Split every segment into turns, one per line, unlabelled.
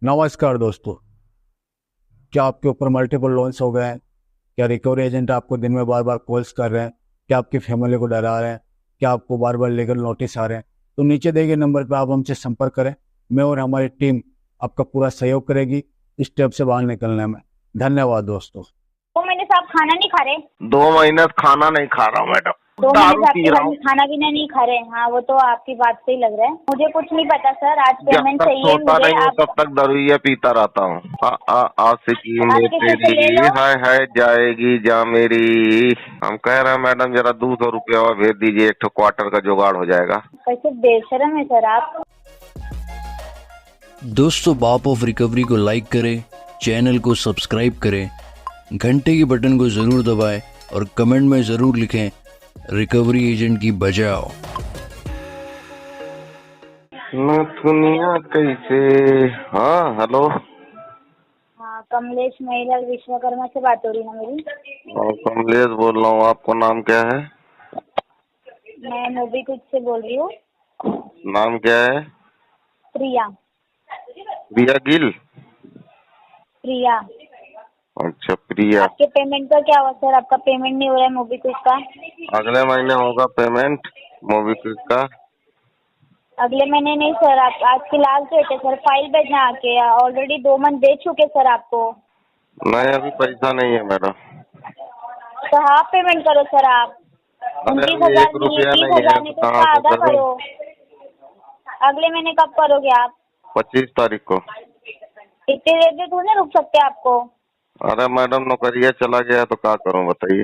नमस्कार दोस्तों। क्या आपके ऊपर मल्टीपल लोन्स हो गए हैं? क्या रिकवरी एजेंट आपको दिन में बार बार कॉल्स कर रहे हैं? क्या आपकी फैमिली को डरा रहे हैं? क्या आपको बार बार लीगल नोटिस आ रहे हैं? तो नीचे दिए गए नंबर पर आप हमसे संपर्क करें। मैं और हमारी टीम आपका पूरा सहयोग करेगी इस स्टेप से बाहर निकलने में। धन्यवाद दोस्तों।
2 महीने से आप खाना नहीं खा रहे?
2 महीने से खाना नहीं खा रहा हूँ मैडम,
2 महीने
दारू
से
पी
आपके
रहा
घर
हूँ।
में खाना पीना नहीं खा रहे? हाँ, वो तो आपकी बात से ही लग रहा है। मुझे कुछ नहीं पता सर, आज
जब
पेमेंट
तक
चाहिए
सोता
मुझे।
नहीं हूँ
आप
तब तक दारूया पीता रहता हूँ। आशिकी
आप
में
किसी से ले
तेरी
लो।
है जाएगी जा मेरी। हम कह रहे हैं मैडम जरा 200 रुपया और भेज दीजिए, एक ठो क्वार्टर का जुगाड़ हो जाएगा।
कैसे बेशरम है सर आप।
दोस्तों, बाप ऑफ रिकवरी को लाइक करें, चैनल को सब्सक्राइब करें, घंटे के बटन को ज़रूर दबाएं और कमेंट में ज़रूर लिखें रिकवरी एजेंट की बजाओ।
न दुनिया कैसे। हाँ हेलो।
हाँ, कमलेश महिला विश्वकर्मा से बात हो रही ना मेरी?
और कमलेश बोल रहा हूँ, आपका नाम क्या है?
मैं मोबीक्विक से बोल रही हूँ।
नाम क्या है?
प्रिया।
प्रिया गिल।
प्रिया।
अच्छा प्रिया।
आपके पेमेंट का क्या हुआ सर? आपका पेमेंट नहीं हो रहा है मोबीक्विक का?
अगले महीने होगा पेमेंट मोबीक्विक का।
अगले महीने नहीं सर, आप आज की लास्ट डेट है सर। फाइल भेजना आके, ऑलरेडी 2 मंथ दे चुके सर आपको।
नहीं अभी पैसा नहीं है मैडम।
तो हाफ पेमेंट करो सर आप।
अरे
29,000
1
दिए,
रुपया
तीस
नहीं है
हजार नहीं
तो
तो
कहाँ
उसका
से
आधा
करूँ?
करो। अगले महीने कब करोगे आप?
25 तारीख को।
इतनी देर में थोड़ी ना रुक सकते आपको।
अरे मैडम नौकरिया चला गया तो क्या करूँ बताइए।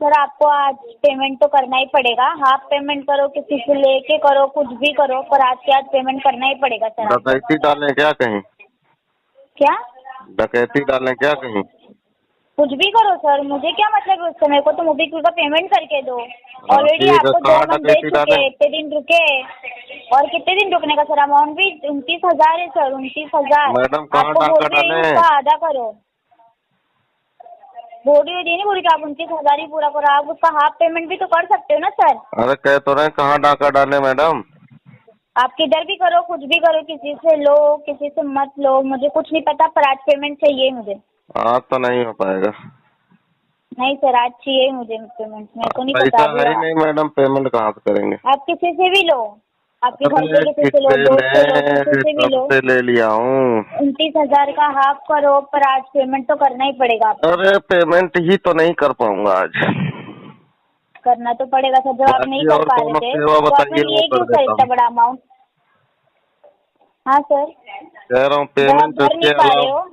सर आपको आज पेमेंट तो करना ही पड़ेगा। हाफ पेमेंट करो, किसी से लेके करो, कुछ भी करो, पर आज के आज पेमेंट करना ही पड़ेगा सर आपको।
डकैती डालें क्या कहीं?
क्या?
डकैती डालें क्या कहीं?
कुछ भी करो सर, मुझे क्या मतलब है उससे। मेरे को तो मोबीक्विक का पेमेंट करके दो।
हाँ,
ऑलरेडी
ठीक है,
आपको
कहाँ
2 मंथ दे
डकैती
चुके,
डालें?
इतने दिन रुके। और कितने दिन रुकने का सर? अमाउंट भी 29,000 है सर, 29,000।
मैडम कहाँ
आपको बोल
डाका
रही हूँ
डालें?
उसका आधा करो। बोल रही हूँ, ये नहीं बोल रही कि आप 29,000 ही पूरा करो। आप उसका हाफ पेमेंट भी तो कर सकते हो ना सर।
अरे कह तो रहे कहाँ डाका डालें मैडम?
आप किधर भी करो, कुछ भी करो, किसी से लो किसी से मत लो, मुझे कुछ नहीं पता, पर आज पेमेंट चाहिए मुझे।
आज तो नहीं हो पाएगा।
नहीं सर, आज चाहिए मुझे पेमेंट। मेरे को नहीं पता
पैसा
अभी।
है ही नहीं मैडम, पेमेंट कहाँ से करेंगे?
आप किसी से भी लो, आपके घर पे
अरे
किसी से लो,
किससे
दोस्त से लो, किसी से भी लो।
सबसे ले लिया हूँ।
29,000 का हाफ करो, पर आज पेमेंट तो करना ही पड़ेगा आपको।
अरे पेमेंट ही तो नहीं कर पाऊंगा आज।
करना तो पड़ेगा सर। जब आप नहीं
बाकी
कर
और
पा रहे
कौन
थे
सेवा
तो आपने
बताइए वो
लिए
कर
क्यों सर
देता
इतना
हूँ।
बड़ा अमाउंट? हाँ सर,
कह रहा हूँ
जब आप
पेमेंट
भर
के
नहीं पा रहे
अलावा
हो,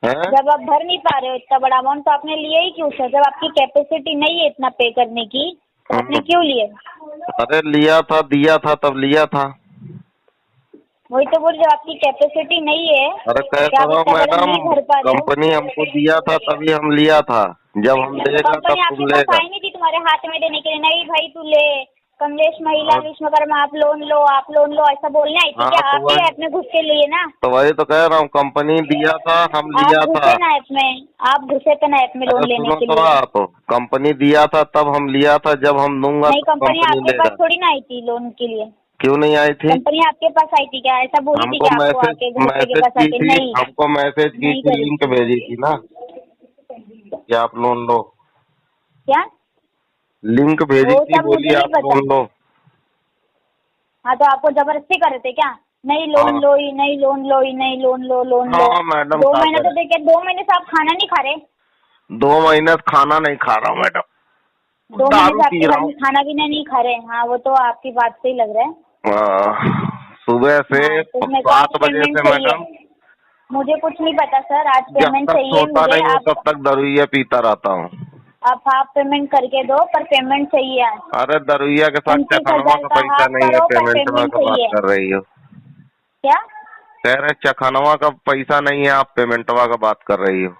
है।
जब आप भर नहीं पा रहे हो इतना बड़ा अमाउंट, तो आपने लिए ही क्यों सर? जब आपकी कैपेसिटी नहीं है इतना पे करने की, तो आपने क्यों लिए?
अरे लिया था, दिया था तब लिया था।
वही तो बोल, जब आपकी कैपेसिटी नहीं है
अरे कह
कि
तो
आप
रहा हूँ
इतना बड़ा
मैडम,
नहीं भर पा रहे हो।
कंपनी हमको दिया था तभी हम लिया था। जब हम
तो
देगा
कंपनी
तब
आपके
तुम
पास
लेगा।
आई नहीं थी तुम्हारे हाथ में देने के लिए? नहीं भाई तू ले, कमलेश महिला
हाँ
विश्वकर्मा आप लोन लो, आप लोन लो, ऐसा बोलने आई थी
हाँ,
क्या?
तो
आप ही ऐप में घुस के लिए ना?
तो वही तो कह रहा हूँ, कंपनी दिया था हम
आप
लिया था।
घुसे ना ऐप में, आप घुसे थे ना ऐप में लोन
अरे
लेने
सुनो
के
तो
लिए?
आप, कंपनी दिया था तब हम लिया था, जब हम दूंगा
नहीं,
तब
कंपनी
कंपनी
आपके पास
लेगा।
थोड़ी ना आई थी लोन के लिए।
क्यों नहीं आई थी?
कंपनी आपके पास आई थी क्या? ऐसा बोली थी
हमको
क्या आपको
मैसेज
आके, घर पे के
मैसेज
पास
की
आके?
थी,
नहीं,
हमको मैसेज की
नहीं
थी,
करी
लिंक
थी।
भेजी थी ना कि आप लोन लो।
क्या?
लिंक भेजी
वो
थी,
सब मुझे
बोली
नहीं
आप
पता।
लोन लो।
हाँ, तो आपको जबरदस्ती कर रहे थे क्या? नहीं लोन
हाँ
लो ही, नहीं लोन लो ही, नहीं लोन लो, लोन लो।
हाँ मैडम,
दो
क्या
महीने तो
करें?
देखिए, 2 महीने से आप खाना नहीं खा रहे।
2 महीने से खाना नहीं खा रहा हूँ मैडम,
2 महीने
दारू
से
पी
आपके
रहा
घर
हूँ।
में खाना पीना नहीं खा रहे। हाँ, वो तो आपकी बात से ही लग रहा है।
सुबह से
हाँ, तो मेरे को आज
7 बजे
पेमेंट
से
चाहिए।
मैडम,
मुझे कुछ नहीं पता सर, आज
जब
पेमेंट
तक
चाहिए
सोता
मुझे।
नहीं हूँ तब
आप
तक दारूया पीता रहता हूँ।
आप हाफ पेमेंट करके दो, पर पेमेंट चाहिए आज।
अरे दारूया के साथ
उनतीस
चखनवा
हजार
का
का
पैसा
हाफ
नहीं है,
करो, पर
पेमेंट
पेमेंट
का बात
चाहिए।
कर रही हो।
क्या?
कह रहे चखनवा का पैसा नहीं है, आप पेमेंटवा का बात कर रही हो।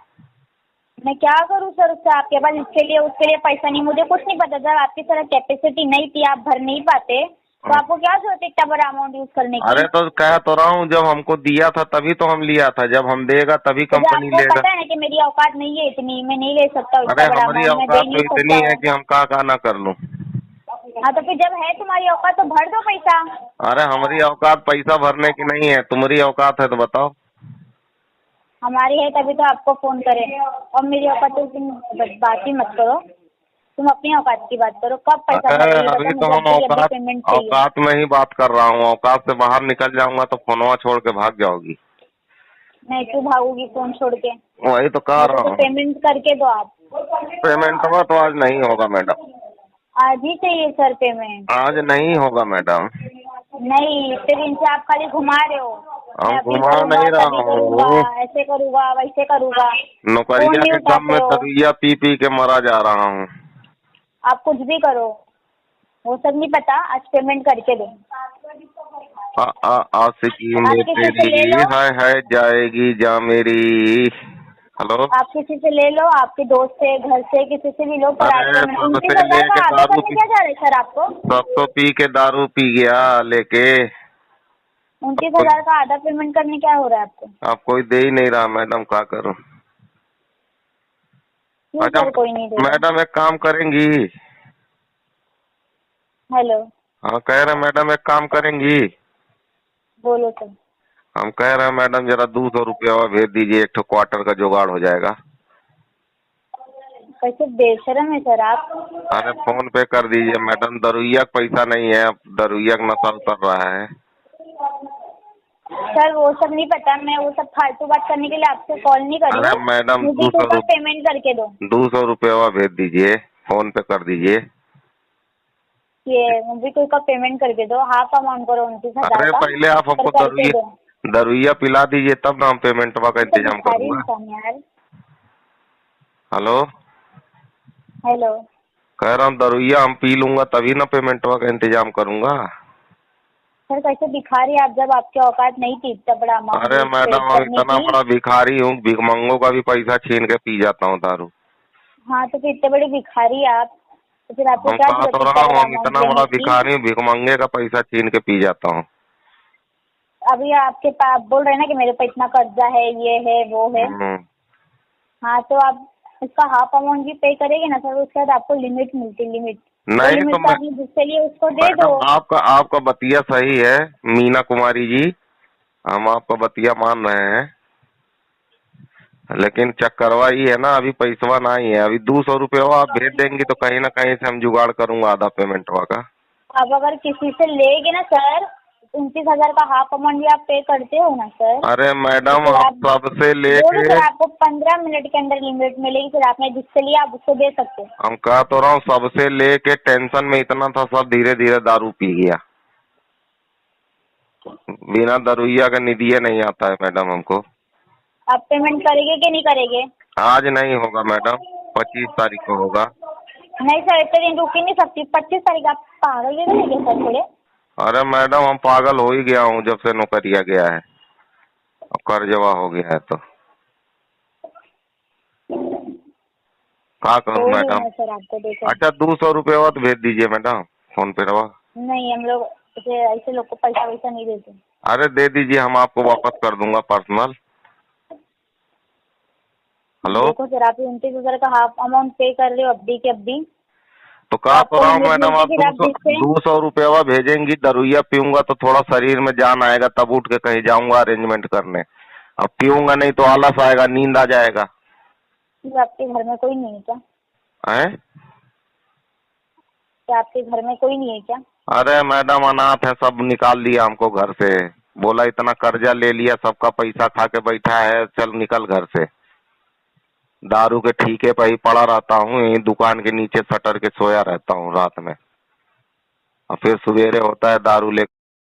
मैं क्या करूँ सर उससे? आपके पास इसके लिए उसके लिए पैसा नहीं, मुझे कुछ नहीं पता। जब आपकी तरह कैपेसिटी नहीं थी, आप भर नहीं पाते, तो आपको क्या जरूरत है इतना बड़ा अमाउंट यूज करने की?
अरे तो कह तो रहा हूँ, जब हमको दिया था तभी तो हम लिया था, जब हम देगा तभी
तो जब
कंपनी
आपको
लेगा।
पता है ना कि मेरी औकात नहीं है इतनी, मैं नहीं ले सकता हूँ
अरे
इतना बड़ा
हमारी
अमाउंट, मैं दे
औकात तो
नहीं
इतनी
सकता
है
हूँ।
कि हम का ना कर लूं।
हाँ तो फिर जब है तुम्हारी औकात तो भर दो पैसा।
अरे हमारी औकात पैसा भरने की नहीं है, तुम्हारी औकात है तो बताओ।
हमारी है तभी तो आपको फोन करें, और मेरी औकात तो तुम बात ही मत करो, तुम अपनी औकात की बात करो। कब पैसा
अरे
भरोगे ये
अभी
बताओ,
तो
मुझे
हम
अभी अभी
औकात
पेमेंट चाहिए।
औकात में ही बात कर रहा हूँ। औकात से बाहर निकल जाऊंगा तो फोनवा छोड़ के भाग जाओगी।
मैं क्यों भागूंगी फोन छोड़ के?
वही तो कह
मेरे
रहा
को
हूँ।
पेमेंट करके दो आप।
पेमेंट तो आज नहीं होगा मैडम,
आज ही चाहिए सर पेमेंट।
आज नहीं होगा मैडम।
नहीं, फिर इनसे आप खाली घुमा रहे हो।
हम
मैं अभी
घुमा
करूंगा,
नहीं रहा
तभी करूंगा,
हूँ।
ऐसे करूंगा, वैसे करूंगा, फोन
नौकरिया
नहीं
के गम
उठाते
में
हो।
दरुइया पी पी के मरा जा रहा हूँ।
आप कुछ भी करो, वो सब नहीं पता, आज पेमेंट करके दो।
आशिकी
आप
में
किसी से ले
तेरी
लो,
है जाएगी जा मेरी। हेलो।
आप किसी से ले लो, आपके दोस्त से, घर से, किसी से भी लो, पर आज
अरे
पेमेंट।
सबसे
29,000
लेके
का आधा
दारू
करने
पी,
क्या जा रहा है सर आपको?
सब तो पी के दारू पी गया लेके। अब कोई
29,000 का आधा पेमेंट करने क्या हो रहा है आपको?
अब कोई दे ही नहीं रहा मैडम, क्या करूं।
क्यों
अच्छा
सर कोई नहीं दे रहा?
मैडम एक काम करेंगी।
हेलो,
हाँ कह रहे मैडम एक काम करेंगी।
बोलो सर।
हम कह रहे हैं मैडम जरा 200 रुपया और भेज दीजिए, एक ठो क्वार्टर का जुगाड़ हो जाएगा।
कैसे बेशरम है सर आप?
अरे फोन पे कर दीजिए मैडम, दरुइया का पैसा नहीं है, अब दरुइया का नशा उतर रहा है।
सर वो सब नहीं पता, मैं वो सब फालतू बात करने के लिए आपसे कॉल नहीं करी
अरे
हूँ।
मैडम
मुझे कुछ पेमेंट करके दो।
200 रुपया भेज दीजिए, फोन पे कर दीजिए।
ये मुझे कोई का पेमेंट करके दो, हाफ अमाउंट करो 29,000
अरे
का,
पहले आप
पर
हमको
करके दो।
दरुइया पिला दीजिए तब ना हम पेमेंट का
तो
इंतजाम
भिखारी
करूंगा।
इंसान यार।
हेलो।
हेलो,
कह रहा हूँ दरुइया हम पी लूंगा तभी ना पेमेंट का इंतजाम करूंगा।
सर कैसे भिखारी आप, जब आपकी औकात नहीं थी इतना बड़ा अमाउंट
अरे
पे
मैडम हम
करने
इतना
की।
बड़ा भिखारी हूँ, भिखमंगों का भी पैसा छीन के पी जाता हूँ दारू।
हाँ तो फिर इतने बड़े भिखारी आप, तो फिर आपको
हम
क्या
कहा
जरूरत
तो
है
रहा
इतना
हूँ
बड़ा
हम
अमाउंट
इतना बड़ा
लेने की?
भिखारी हूँ, भिखमंगे का पैसा छीन के पी जाता हूँ।
अभी आपके पास बोल रहे हैं ना कि मेरे पे इतना कर्जा है, ये है, वो है। हाँ तो आप इसका हाफ अमाउंट भी पे करेंगे ना सर, उसके बाद आपको लिमिट मिलती, लिमिट। वो
नहीं
लिमिट
तो
तो आपने जिसके लिए उसको दे दो।
मैडम आपका बतिया सही है मीना कुमारी जी, हम आपका बतिया मान रहे हैं, लेकिन चक्करवा ही है ना अभी पैसवा नहीं है। अभी 200 रुपया आप भेज देंगी तो कहीं ना कहीं से हम जुगाड़ करूंगा आधा पेमेंट का।
अब अगर किसी से लेगे ना सर, 29,000 का हाफ अमाउंट भी आप पे करते हो ना सर?
अरे मैडम
तो
हम सबसे
बोलो
लेके
सर, आपको 15 मिनट के अंदर लिमिट मिलेगी, फिर आपने जिससे लिया आप उसको दे सकते हो।
हम कह तो रहा हूँ सबसे लेके टेंशन में इतना था, सब धीरे धीरे दारू पी गया। बिना दरुइया का निदिये नहीं आता है मैडम हमको।
आप पेमेंट करेंगे कि नहीं करेंगे?
आज नहीं होगा मैडम, 25 तारीख को होगा।
नहीं सर, इतने दिन रुक ही नहीं सकती। 25 तारीख आप पागल भी नहीं है सर थोड़े?
अरे मैडम हम पागल हो ही गया हूँ जब से नौकरिया गया है, अब कर्जवा हो गया है तो क्या करूँ
छोड़
मैडम।
देना सर आपको, देखो।
अच्छा 200 रुपया तो भेज दीजिए मैडम फोन पे रवा।
नहीं, हम लोग ऐसे लोग को पैसा वैसा नहीं देते।
अरे दे दीजिए, हम आपको वापस कर दूंगा पर्सनल। हेलो।
देखो सर, आप 29,000 का हाफ अमाउंट पे कर रहे हो अभी के अभी।
तो कहा तो रहा हूँ
लिमिट
मैडम,
मिलती
आप
फिर आप जिससे
200 रुपया भेजेंगी, दरुइया पीऊंगा तो थोड़ा शरीर में जान आएगा, तब उठ के कहीं जाऊंगा अरेंजमेंट करने। अब पीऊंगा नहीं तो आलस आएगा, नींद आ जाएगा।
फिर आपके घर में कोई नहीं है क्या?
हैं?
क्या आपके घर में कोई नहीं है क्या?
अरे मैडम अनाथ है, सब निकाल दिया हमको घर से, बोला इतना कर्जा ले लिया, सबका पैसा खा के बैठा है, चल निकल घर से। दारू के ठीके पे ही पड़ा रहता हूँ, यही दुकान के नीचे सटर के सोया रहता हूँ रात में, और फिर सवेरे होता है दारू ले